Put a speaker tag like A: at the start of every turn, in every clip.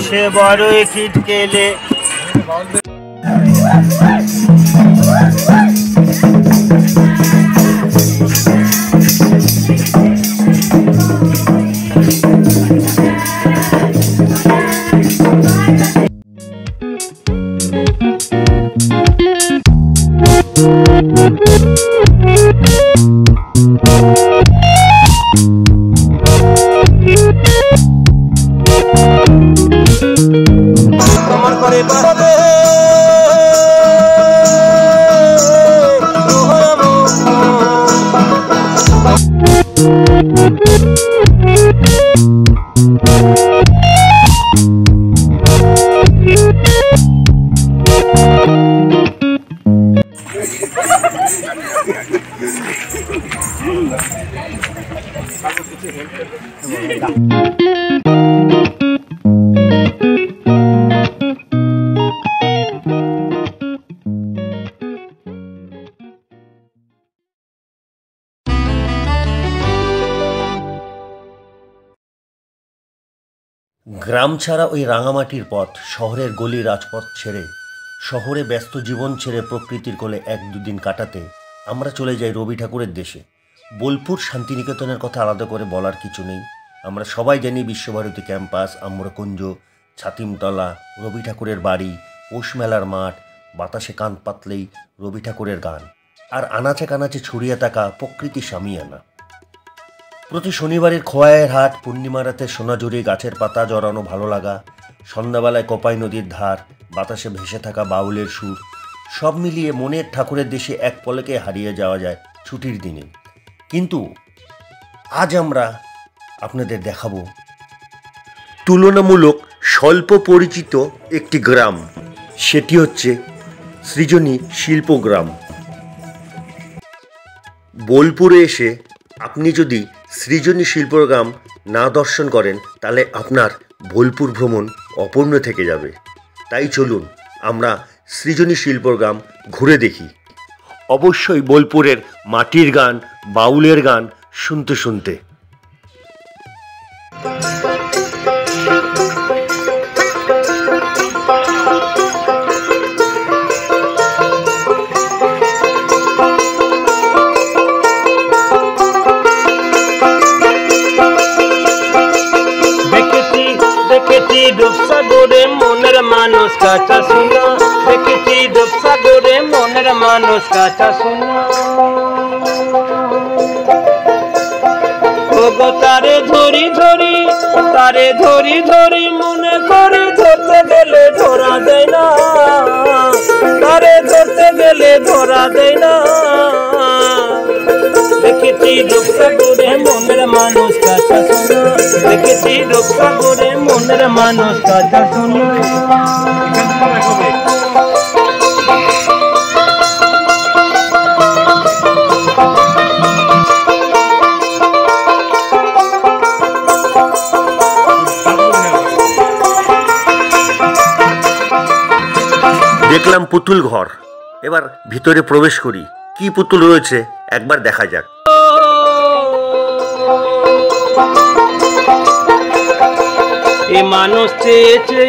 A: সে বড়ই খিটকেলে গ্রাম ছাড়া ওই রাঙামাটির পথ, শহরের গলি রাজপথ ছেড়ে, শহরে ব্যস্ত জীবন ছেড়ে প্রকৃতির কোলে এক দুদিন কাটাতে আমরা চলে যাই রবি ঠাকুরের দেশে। বোলপুর শান্তিনিকেতনের কথা আলাদা করে বলার কিছু নেই। আমরা সবাই জানি বিশ্বভারতী ক্যাম্পাস, আম্রকুঞ্জ, ছাতিমতলা, রবি ঠাকুরের বাড়ি, পৌষ মেলার মাঠ, বাতাসে কান পাতলেই রবি ঠাকুরের গান, আর আনাচে কানাচে ছড়িয়ে থাকা প্রকৃতি সামিয়ানা। প্রতি শনিবারের খোয়াইয়ের হাট, পূর্ণিমা রাতে সোনাঝুরি, গাছের পাতা জড়ানো ভালো লাগা, সন্ধ্যাবেলায় কোপাই নদীর ধার, বাতাসে ভেসে থাকা বাউলের সুর, সব মিলিয়ে মনের ঠাকুরের দেশে এক পলকে হারিয়ে যাওয়া যায় ছুটির দিনে। কিন্তু আজ আমরা আপনাদের দেখাবো তুলনামূলক স্বল্প পরিচিত একটি গ্রাম, সেটি হচ্ছে সৃজনী শিল্পগ্রাম। বোলপুরে এসে আপনি যদি সৃজনী শিল্পগ্রাম না দর্শন করেন তাহলে আপনার বোলপুর ভ্রমণ অপূর্ণ থেকে যাবে। তাই চলুন আমরা সৃজনী শিল্পগ্রাম ঘুরে দেখি। অবশ্যই বোলপুরের মাটির গান, বাউলের গান শুনতে শুনতে।
B: রূপসাগরে মনের মানুষ কাঁচা শোনা, দেখেছি রূপসাগরে মনের মানুষ কাঁচা শোনা। ওগো তারে ধরি ধরি, তারে ধরি ধরি, মনে করে ধরতে গেলে ধরা দেয় না, তারে ধরতে গেলে ধরা দেয় না। দেখেছি রূপসাগরে মনের মানুষ কাঁচা শোনা, দেখেছি রূপসাগরে মনের মানুষ কাঁচা শোনা।
A: দেখলাম পুতুল ঘর, এবার ভিতরে প্রবেশ করি। কি পুতুল রয়েছে একবার দেখা যাক।
B: এ মানুষ চেয়েছে,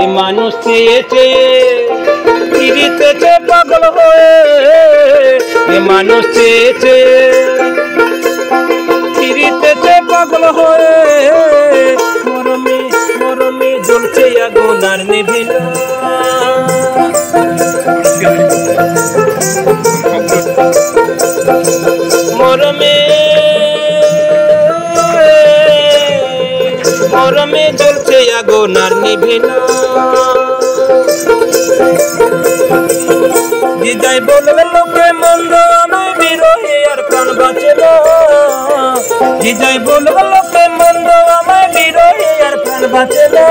B: এ মানুষ চেয়েছে, ফিরিতেছে পাগল হয়ে। এ মানুষ চেয়েছে, ফিরিতেছে পাগল হয়ে। মরমে মরমে জ্বলছে আগুন আর নিভে না। মরমে মরমে জ্বলছে আগুন আর নিভে না। বিদায় বলবে লোকে মন্দ, আমায় বিরহে আর প্রাণ বাঁচে না। বিদায় বলবে লোকে মন্দ, আমায় বিরহে আর প্রাণ বাঁচে না।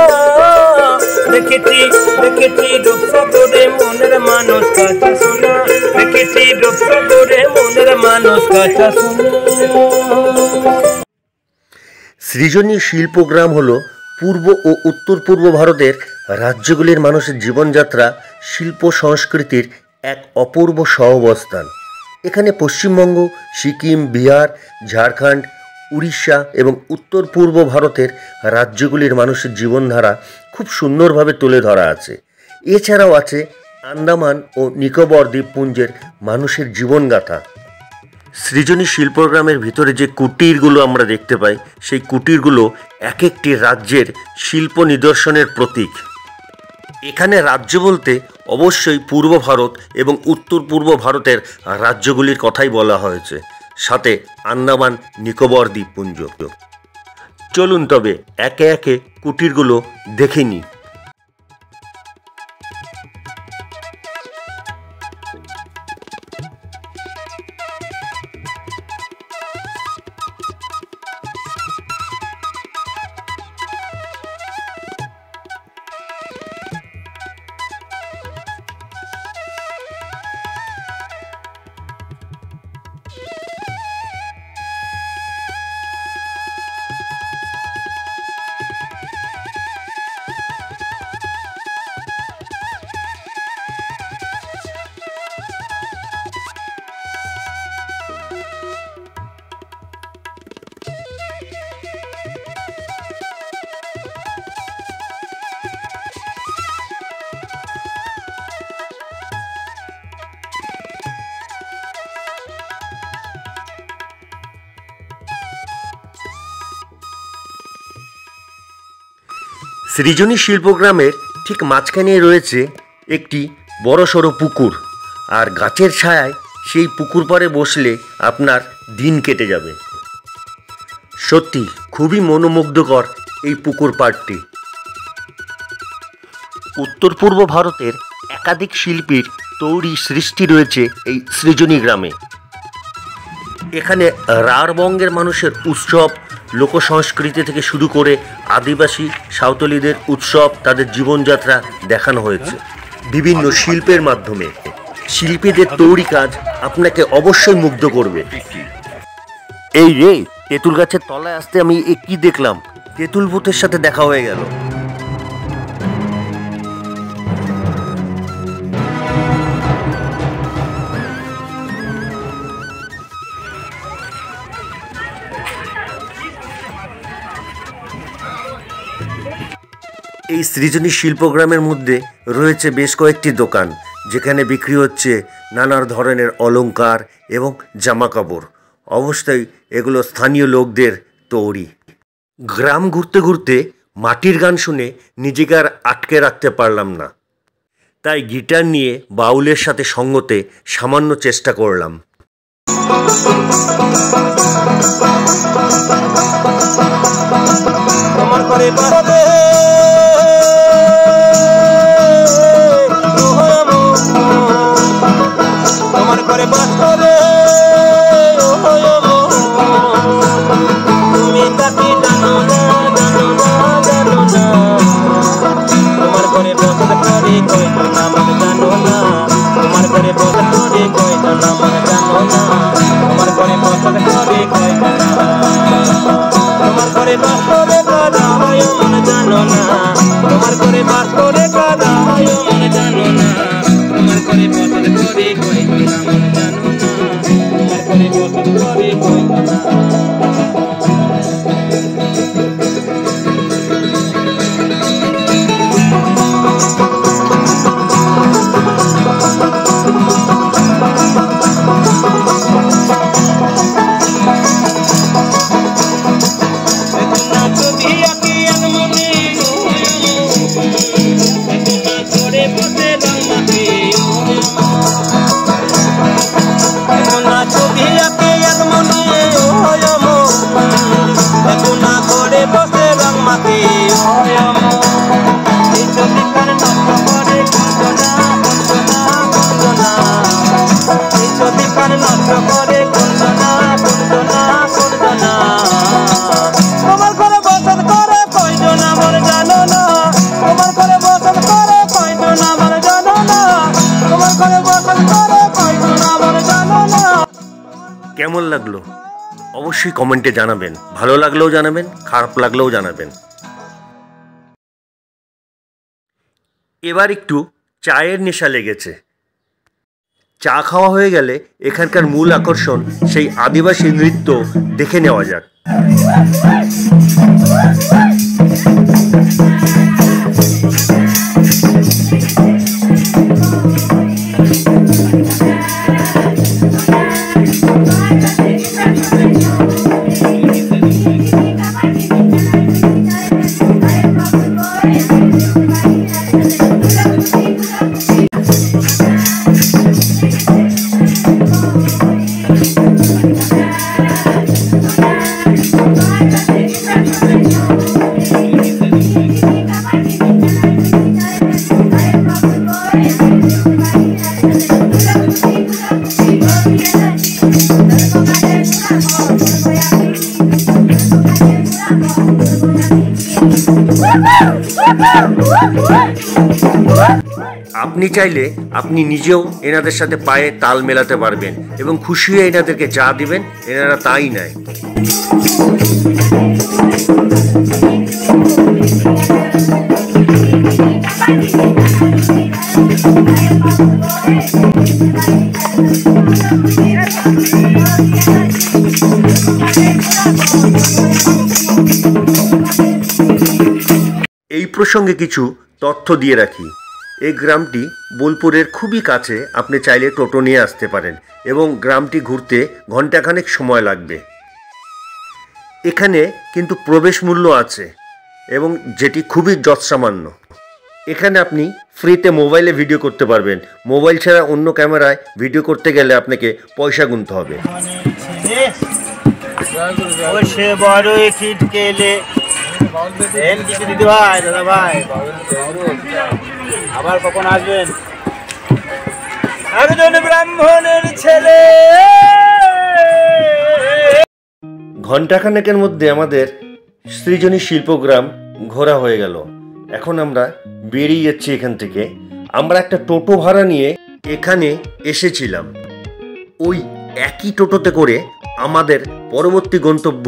B: দেখেছি দেখেছি রূপসাগরে মনের মানুষ কাঁচা শোনা, দেখেছি রূপসাগরে মনের মানুষ কাঁচা শোনা।
A: সৃজনী শিল্পগ্রাম হল পূর্ব ও উত্তর পূর্ব ভারতের রাজ্যগুলির মানুষের জীবনযাত্রা শিল্প সংস্কৃতির এক অপূর্ব সহাবস্থান। এখানে পশ্চিমবঙ্গ, সিকিম, বিহার, ঝাড়খণ্ড, উড়িষ্যা এবং উত্তর পূর্ব ভারতের রাজ্যগুলির মানুষের জীবনধারা খুব সুন্দরভাবে তুলে ধরা আছে। এছাড়াও আছে আন্দামান ও নিকোবর দ্বীপপুঞ্জের মানুষের জীবনগাথা। সৃজনী শিল্পগ্রামের ভিতরে যে কুটিরগুলো আমরা দেখতে পাই, সেই কুটিরগুলো এক একটি রাজ্যের শিল্প নিদর্শনের প্রতীক। এখানে রাজ্য বলতে অবশ্যই পূর্ব ভারত এবং উত্তর পূর্ব ভারতের রাজ্যগুলির কথাই বলা হয়েছে, সাথে আন্দামান নিকোবর দ্বীপপুঞ্জ। চলুন তবে একে একে কুটিরগুলো দেখে নিই। সৃজনী শিল্পগ্রামের ঠিক মাঝখানে রয়েছে একটি বড়সড় পুকুর, আর গাছের ছায়ায় সেই পুকুর পাড়ে বসলে আপনার দিন কেটে যাবে। সত্যি খুবই মনোমুগ্ধকর এই পুকুর পাড়টি। উত্তর পূর্ব ভারতের একাধিক শিল্পীর তৈরি সৃষ্টি রয়েছে এই সৃজনী গ্রামে। এখানে রাঢ়বঙ্গের মানুষের উৎসব, লোকসংস্কৃতি থেকে শুরু করে আদিবাসী সাঁওতালিদের উৎসব, তাদের জীবনযাত্রা দেখানো হয়েছে বিভিন্ন শিল্পের মাধ্যমে। শিল্পীদের তৈরি কাজ আপনাকে অবশ্যই মুগ্ধ করবে। এই রে, তেঁতুল গাছের তলায় আসতে আমি কি দেখলাম, তেঁতুল ভূতের সাথে দেখা হয়ে গেল। এই সৃজনী শিল্পগ্রামের মধ্যে রয়েছে বেশ কয়েকটি দোকান, যেখানে বিক্রি হচ্ছে নানা ধরনের অলংকার এবং জামাকাপড়। অবশ্যই এগুলো স্থানীয় লোকদের তৈরি। গ্রাম ঘুরতে ঘুরতে মাটির গান শুনে নিজেকে আর আটকে রাখতে পারলাম না, তাই গিটার নিয়ে বাউলের সাথে সঙ্গতে সামান্য চেষ্টা করলাম। কেমন লাগলো অবশ্যই কমেন্টে জানাবেন। ভালো লাগলেও জানাবেন, খারাপ লাগলেও জানাবেন। এবার একটু চায়ের নেশা লেগেছে। চা খাওয়া হয়ে গেলে এখানকার মূল আকর্ষণ সেই আদিবাসী নৃত্য দেখে নেওয়া যাক। আপনি চাইলে আপনি নিজেও এনাদের সাথে পায়ে তাল মেলাতে পারবেন এবং খুশি হয়ে এনাদেরকে যা দিবেন এনারা তাই নেয়। এই প্রসঙ্গে কিছু তথ্য দিয়ে রাখি। এই গ্রামটি বোলপুরের খুবই কাছে, আপনি চাইলে টোটো নিয়ে আসতে পারেন এবং গ্রামটি ঘুরতে ঘণ্টাখানেক সময় লাগবে। এখানে কিন্তু প্রবেশ মূল্য আছে এবং যেটি খুবই যৎসামান্য। এখানে আপনি ফ্রিতে মোবাইলে ভিডিও করতে পারবেন। মোবাইল ছাড়া অন্য ক্যামেরায় ভিডিও করতে গেলে আপনাকে পয়সা গুনতে হবে।
B: আবার কখন আসবেন? একজন ব্রাহ্মণের ছেলে।
A: ঘণ্টাখানেকের মধ্যে আমাদের সৃজনী শিল্পগ্রাম ঘোরা হয়ে গেল। এখন আমরা বেরিয়ে যাচ্ছি এখান থেকে। আমরা একটা টোটো ভাড়া নিয়ে এখানে এসেছিলাম। ওই একই টোটোতে করে আমাদের পরবর্তী গন্তব্য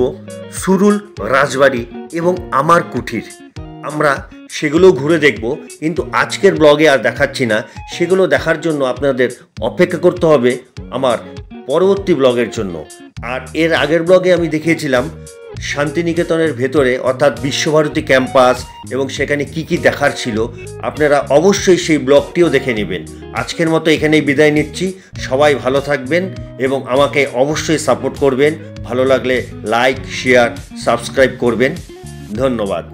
A: সুরুল রাজবাড়ি এবং আমার কুঠির। আমরা সেগুলো ঘুরে দেখব, কিন্তু আজকের ব্লগে আর দেখাচ্ছি না। সেগুলো দেখার জন্য আপনাদের অপেক্ষা করতে হবে আমার পরবর্তী ব্লগের জন্য। আর এর আগের ব্লগে আমি দেখিয়েছিলাম শান্তিনিকেতনের ভেতরে অর্থাৎ বিশ্বভারতী ক্যাম্পাস এবং সেখানে কি কি দেখার ছিল। আপনারা অবশ্যই সেই ব্লগটিও দেখে নেবেন। আজকের মতো এখানেই বিদায় নিচ্ছি। সবাই ভালো থাকবেন এবং আমাকে অবশ্যই সাপোর্ট করবেন। ভালো লাগলে লাইক, শেয়ার, সাবস্ক্রাইব করবেন। ধন্যবাদ।